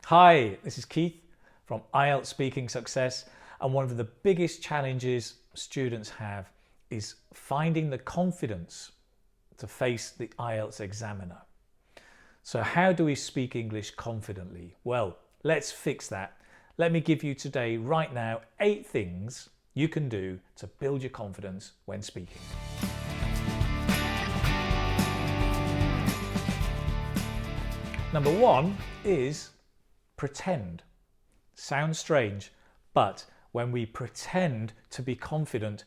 Hi, this is Keith from IELTS Speaking Success, and one of the biggest challenges students have is finding the confidence to face the IELTS examiner. So how do we speak English confidently? Well, let's fix that. Let me give you today, right now, 8 things you can do to build your confidence when speaking. Number 1 is pretend. Sounds strange, but when we pretend to be confident,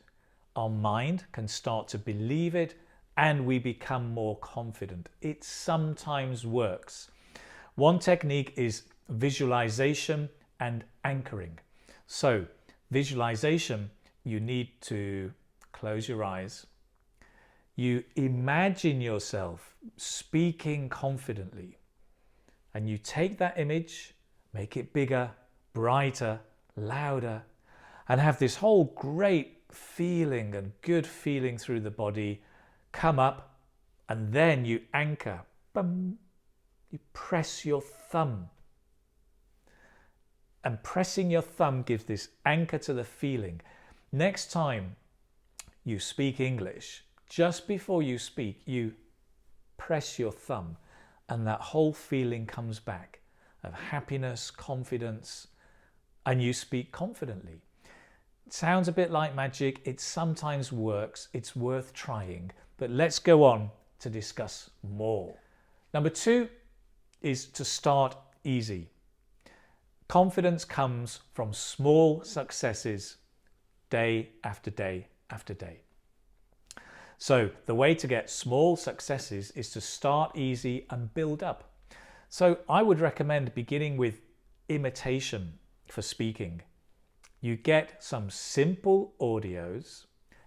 our mind can start to believe it and we become more confident. It sometimes works. One technique is visualization and anchoring. So, visualization, you need to close your eyes. You imagine yourself speaking confidently, and you take that image, make it bigger, brighter, louder, and have this whole great feeling and good feeling through the body come up, and then you anchor. Bum. You press your thumb. And pressing your thumb gives this anchor to the feeling. Next time you speak English, just before you speak, you press your thumb, and that whole feeling comes back of happiness, confidence, and you speak confidently. It sounds a bit like magic. It sometimes works. It's worth trying. But let's go on to discuss more. Number 2 is to start easy. Confidence comes from small successes day after day after day. So the way to get small successes is to start easy and build up. So I would recommend beginning with imitation for speaking. You get some simple audios,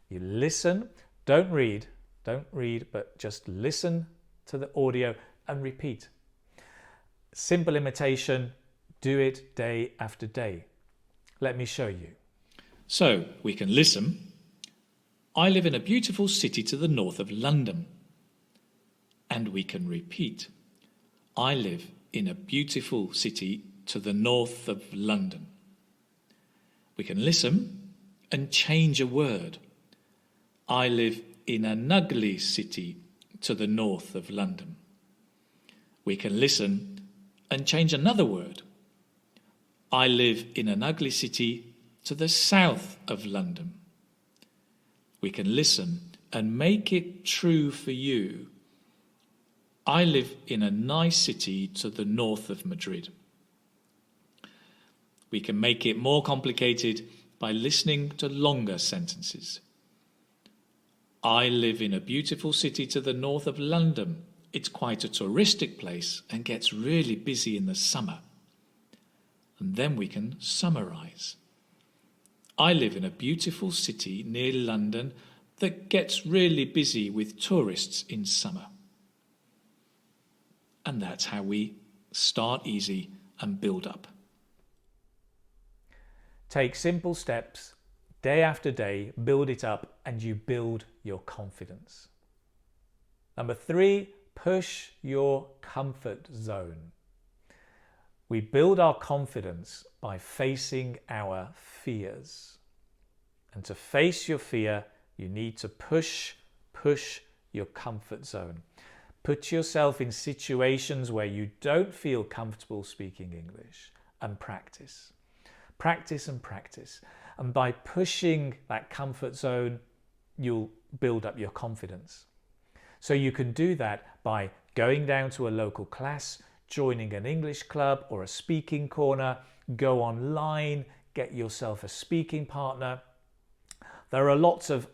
you listen, don't read, but just listen to the audio and repeat. Simple imitation, do it day after day. Let me show you. So we can listen. I live in a beautiful city to the north of London. And we can repeat. I live in a beautiful city to the north of London. We can listen and change a word. I live in an ugly city to the north of London. We can listen and change another word. I live in an ugly city to the south of London. We can listen and make it true for you. I live in a nice city to the north of Madrid. We can make it more complicated by listening to longer sentences. I live in a beautiful city to the north of London. It's quite a touristic place and gets really busy in the summer. And then we can summarize. I live in a beautiful city near London that gets really busy with tourists in summer. And that's how we start easy and build up. Take simple steps, day after day, build it up, and you build your confidence. Number 3, push your comfort zone. We build our confidence by facing our fears. And to face your fear, you need to push your comfort zone. Put yourself in situations where you don't feel comfortable speaking English and practice. Practice and practice. And by pushing that comfort zone, you'll build up your confidence. So you can do that by going down to a local class, joining an English club or a speaking corner, go online, get yourself a speaking partner. There are lots of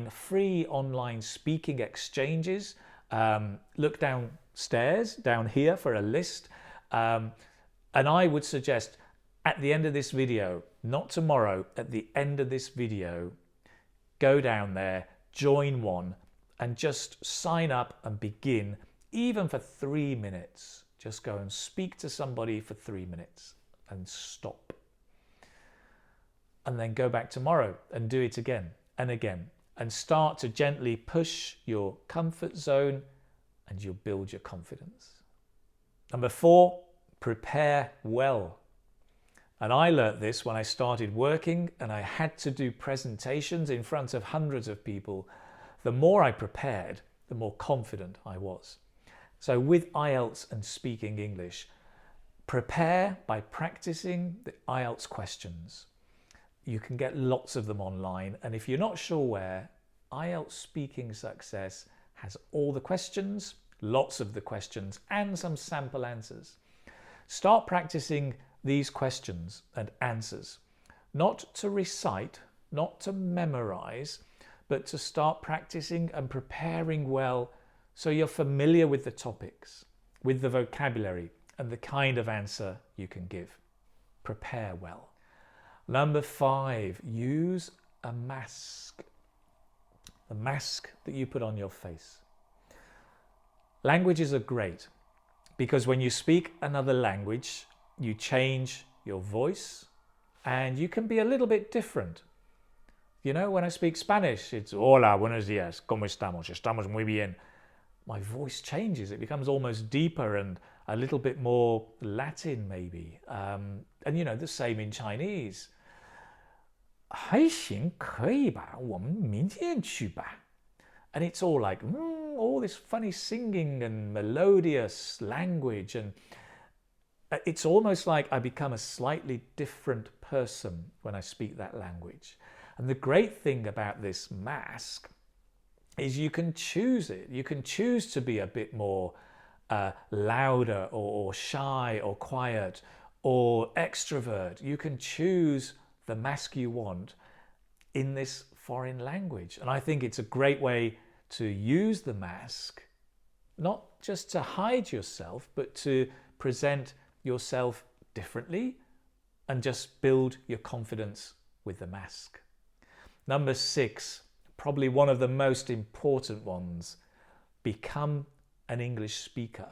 free online speaking exchanges. Look downstairs, down here for a list. And I would suggest at the end of this video, not tomorrow, at the end of this video, go down there, join one, and just sign up and begin, even for 3 minutes. Just go and speak to somebody for 3 minutes and stop. And then go back tomorrow and do it again and again. And start to gently push your comfort zone, and you'll build your confidence. Number 4, prepare well. And I learnt this when I started working and I had to do presentations in front of hundreds of people. The more I prepared, the more confident I was. So with IELTS and speaking English, prepare by practicing the IELTS questions. You can get lots of them online, and if you're not sure where, IELTS Speaking Success has all the questions, lots of the questions, and some sample answers. Start practicing these questions and answers, not to recite, not to memorize, but to start practicing and preparing well so you're familiar with the topics, with the vocabulary, and the kind of answer you can give. Prepare well. Number 5, use a mask. The mask that you put on your face. Languages are great because when you speak another language, you change your voice and you can be a little bit different. You know, when I speak Spanish, it's hola, buenos días, ¿cómo estamos? Estamos muy bien. My voice changes. It becomes almost deeper and a little bit more Latin maybe. And you know, the same in Chinese. 还行，可以吧，我们明天去吧. And it's all like, all this funny singing and melodious language. And it's almost like I become a slightly different person when I speak that language. And the great thing about this mask is you can choose it. You can choose to be a bit more louder or shy or quiet or extrovert. You can choose the mask you want in this foreign language. And I think it's a great way to use the mask, not just to hide yourself, but to present yourself differently and just build your confidence with the mask. Number 6, probably one of the most important ones, become an English speaker,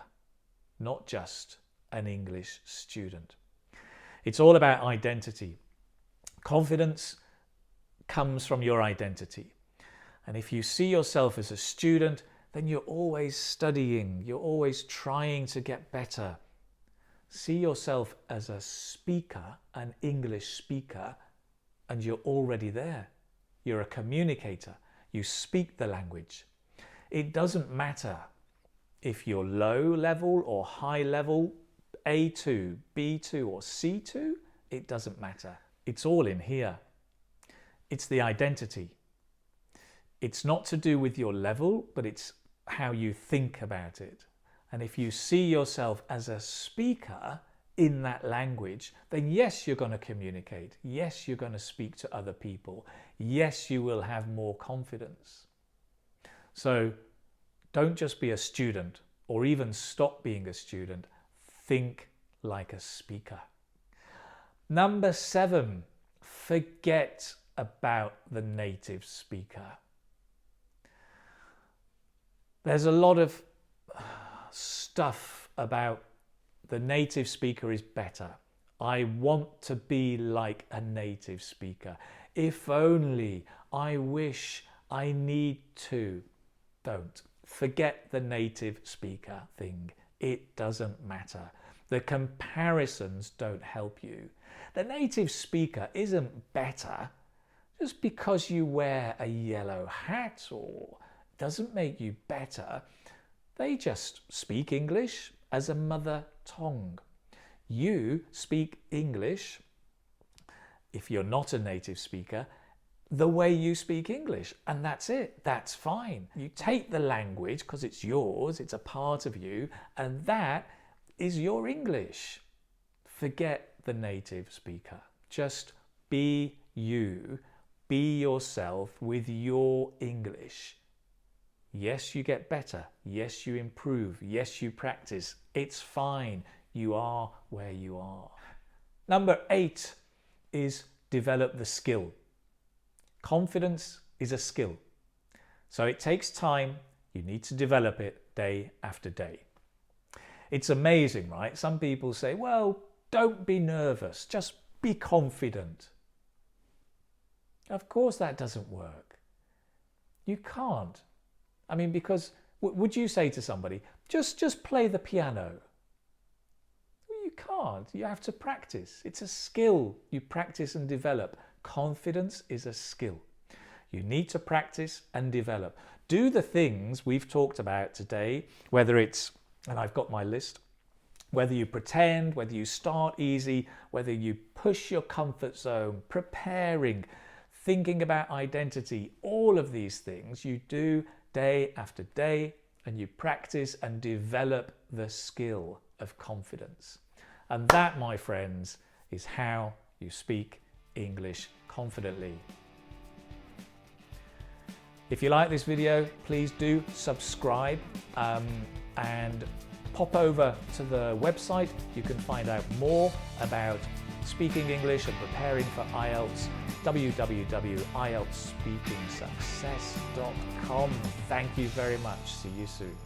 not just an English student. It's all about identity. Confidence comes from your identity. And if you see yourself as a student, then you're always studying, you're always trying to get better. See yourself as a speaker, an English speaker, and you're already there. You're a communicator. You speak the language. It doesn't matter if you're low level or high level, A2, B2 or C2, it doesn't matter. It's all in here. It's the identity. It's not to do with your level, but it's how you think about it. And if you see yourself as a speaker in that language, then yes, you're going to communicate. Yes, you're going to speak to other people. Yes, you will have more confidence. So don't just be a student or even stop being a student. Think like a speaker. Number 7, forget about the native speaker. There's a lot of stuff about the native speaker is better. I want to be like a native speaker. If only, I wish, I need to. Don't. Forget the native speaker thing. It doesn't matter. The comparisons don't help you. The native speaker isn't better just because you wear a yellow hat or doesn't make you better. They just speak English as a mother tongue. You speak English, if you're not a native speaker, the way you speak English, and that's it. That's fine. You take the language because it's yours, it's a part of you, and that is your English. Forget the native speaker. Just be you, be yourself with your English. Yes, you get better. Yes, you improve. Yes, you practice. It's fine. You are where you are. Number 8 is develop the skill. Confidence is a skill. So it takes time. You need to develop it day after day. It's amazing, right? Some people say, well, don't be nervous. Just be confident. Of course that doesn't work. You can't. I mean, because would you say to somebody, just play the piano? You can't. You have to practice. It's a skill. You practice and develop. Confidence is a skill. You need to practice and develop. Do the things we've talked about today, whether it's, and I've got my list, whether you pretend, whether you start easy, whether you push your comfort zone, preparing, thinking about identity, all of these things you do day after day, and you practice and develop the skill of confidence. And that, my friends, is how you speak English confidently. If you like this video, please do subscribe and pop over to the website. You can find out more about speaking English and preparing for IELTS, www.ieltsspeakingsuccess.com. Thank you very much. See you soon.